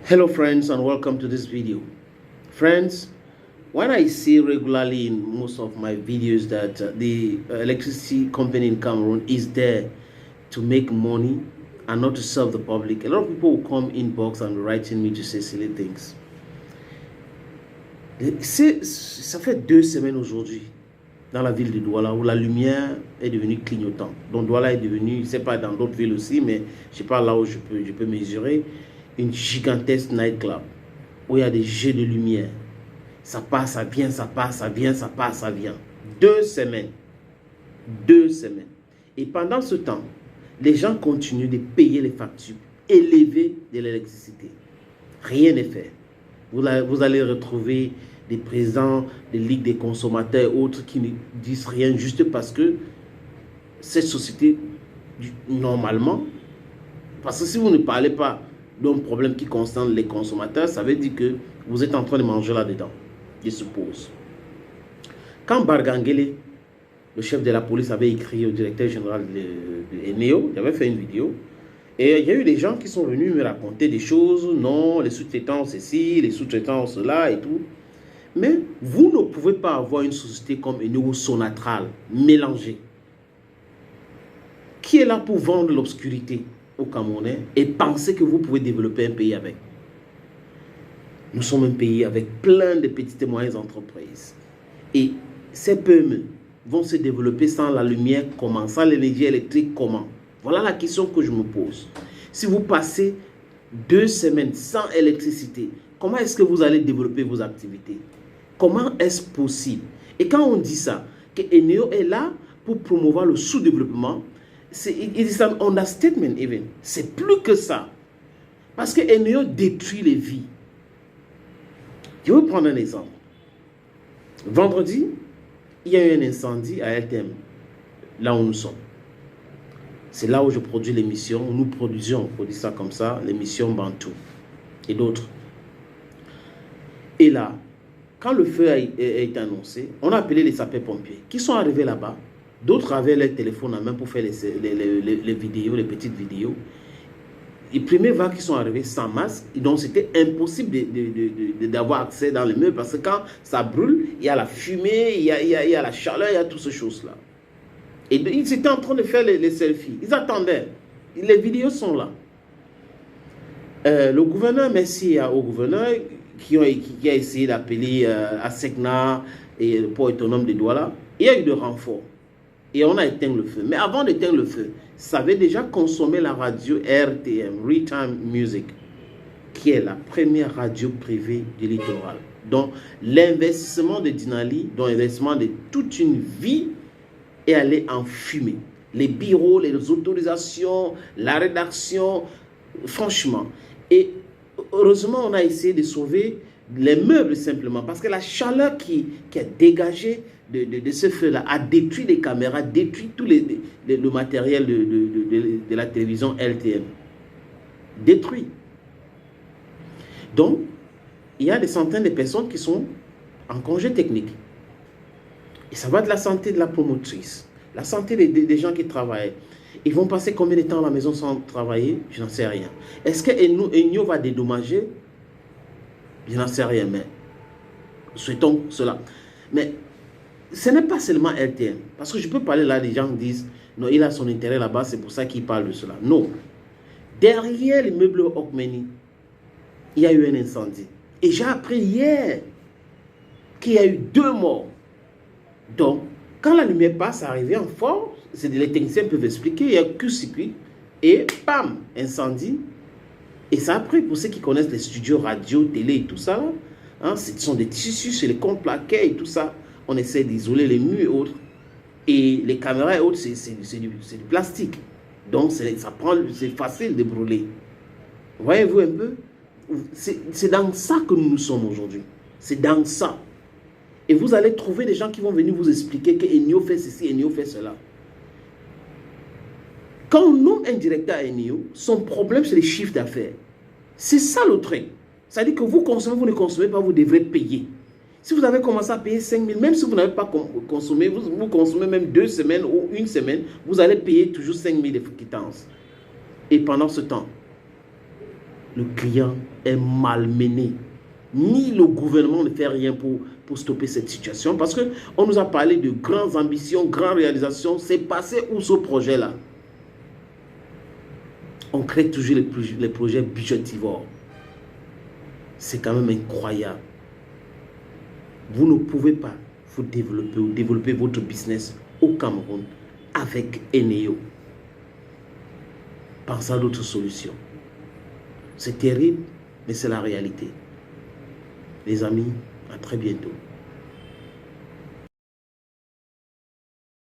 Hello friends, and welcome to this video. Friends, when I see regularly in most of my videos that the electricity company in Cameroon is there to make money and not to serve the public, a lot of people will come inbox and writing me to say silly things. Ça fait 2 semaines aujourd'hui dans la ville de Douala où la lumière est devenue clignotante. Donc Douala est devenu, je ne sais pas dans d'autres villes aussi, mais je sais pas là où je peux mesurer, une gigantesque nightclub où il y a des jeux de lumière. Ça passe, ça vient, ça passe, ça vient, ça passe, ça vient. 2 semaines. 2 semaines. Et pendant ce temps, les gens continuent de payer les factures élevées de l'électricité. Rien n'est fait. Vous allez retrouver des présidents des ligues des consommateurs et autres qui ne disent rien juste parce que cette société, normalement, parce que si vous ne parlez pas d'un problème qui concerne les consommateurs, ça veut dire que vous êtes en train de manger là-dedans, je suppose. Quand Bargangele, le chef de la police, avait écrit au directeur général de Eneo, j'avais fait une vidéo, et il y a eu des gens qui sont venus me raconter des choses, non, les sous-traitants ceci, les sous-traitants cela et tout. Mais vous ne pouvez pas avoir une société comme Eneo Sonatral, mélangée, qui est là pour vendre l'obscurité aux Camerounais et penser que vous pouvez développer un pays avec. Nous sommes un pays avec plein de petites et moyennes entreprises. Et ces PME vont se développer sans la lumière comment? Sans l'énergie électrique comment? Voilà la question que je me pose. Si vous passez 2 semaines sans électricité, comment est-ce que vous allez développer vos activités? Comment est-ce possible? Et quand on dit ça, que Eneo est là pour promouvoir le sous-développement, it's an understatement even. C'est plus que ça. Parce que Eneo détruit les vies. Je vais vous prendre un exemple. Vendredi, il y a eu un incendie à LTM, là où nous sommes. C'est là où je produis l'émission, nous produisions, on produit ça comme ça, l'émission Bantou et d'autres. Et là, quand le feu a été annoncé, on a appelé les sapeurs-pompiers qui sont arrivés là-bas. D'autres avaient leur téléphone en main pour faire les vidéos, les petites vidéos. Les premiers vagues qui sont arrivés sans masque, donc c'était impossible d'avoir accès dans les murs parce que quand ça brûle, il y a la fumée, il y a la chaleur, il y a toutes ces choses-là. Et ils étaient en train de faire les selfies. Ils attendaient. Les vidéos sont là. Le gouverneur, merci au gouverneur qui a essayé d'appeler à Sekna et le port autonome de Douala. Il y a eu de renforts. Et on a éteint le feu. Mais avant d'éteindre le feu, ça avait déjà consommé la radio RTM, Real-Time Music, qui est la première radio privée du littoral. Donc, l'investissement de Dinali, donc l'investissement de toute une vie, est allé en fumée. Les bureaux, les autorisations, la rédaction, franchement. Et heureusement, on a essayé de sauver les meubles simplement, parce que la chaleur qui est dégagée de ce feu-là a détruit les caméras, détruit tout le matériel de la télévision LTM. Détruit. Donc, il y a des centaines de personnes qui sont en congé technique. Et ça va de la santé de la promotrice, la santé des gens qui travaillent. Ils vont passer combien de temps à la maison sans travailler? Je n'en sais rien. Est-ce que Eneo va dédommager? Je n'en sais rien, mais souhaitons cela. Mais ce n'est pas seulement LTM. Parce que je peux parler là, des gens disent, non, il a son intérêt là-bas, c'est pour ça qu'il parle de cela. Non. Derrière l'immeuble Okmeni, il y a eu un incendie. Et j'ai appris hier qu'il y a eu 2 morts. Donc, quand la lumière passe, ça arrive en force, les techniciens peuvent expliquer, il y a Q-circuit, et bam, incendie. Et ça a pris, pour ceux qui connaissent les studios radio, télé et tout ça, hein, ce sont des tissus, c'est les comptes plaqués et tout ça. On essaie d'isoler les murs et autres. Et les caméras et autres, c'est du plastique. Donc, c'est facile de brûler. Voyez-vous un peu? C'est dans ça que nous sommes aujourd'hui. C'est dans ça. Et vous allez trouver des gens qui vont venir vous expliquer que Eneo fait ceci, Eneo fait cela. Quand on nomme un directeur à Eneo, son problème, c'est les chiffres d'affaires. C'est ça le truc. C'est-à-dire que vous consommez, vous ne consommez pas, vous devrez payer. Si vous avez commencé à payer 5 000, même si vous n'avez pas consommé, vous consommez même 2 semaines ou 1 semaine, vous allez payer toujours 5 000 de quittance. Et pendant ce temps, le client est malmené. Ni le gouvernement ne fait rien pour stopper cette situation. Parce qu'on nous a parlé de grandes ambitions, grandes réalisations. C'est passé où ce projet-là? On crée toujours les projets budgétivores. C'est quand même incroyable. Vous ne pouvez pas vous développer ou développer votre business au Cameroun avec Eneo. Pensez à d'autres solutions. C'est terrible, mais c'est la réalité. Les amis, à très bientôt.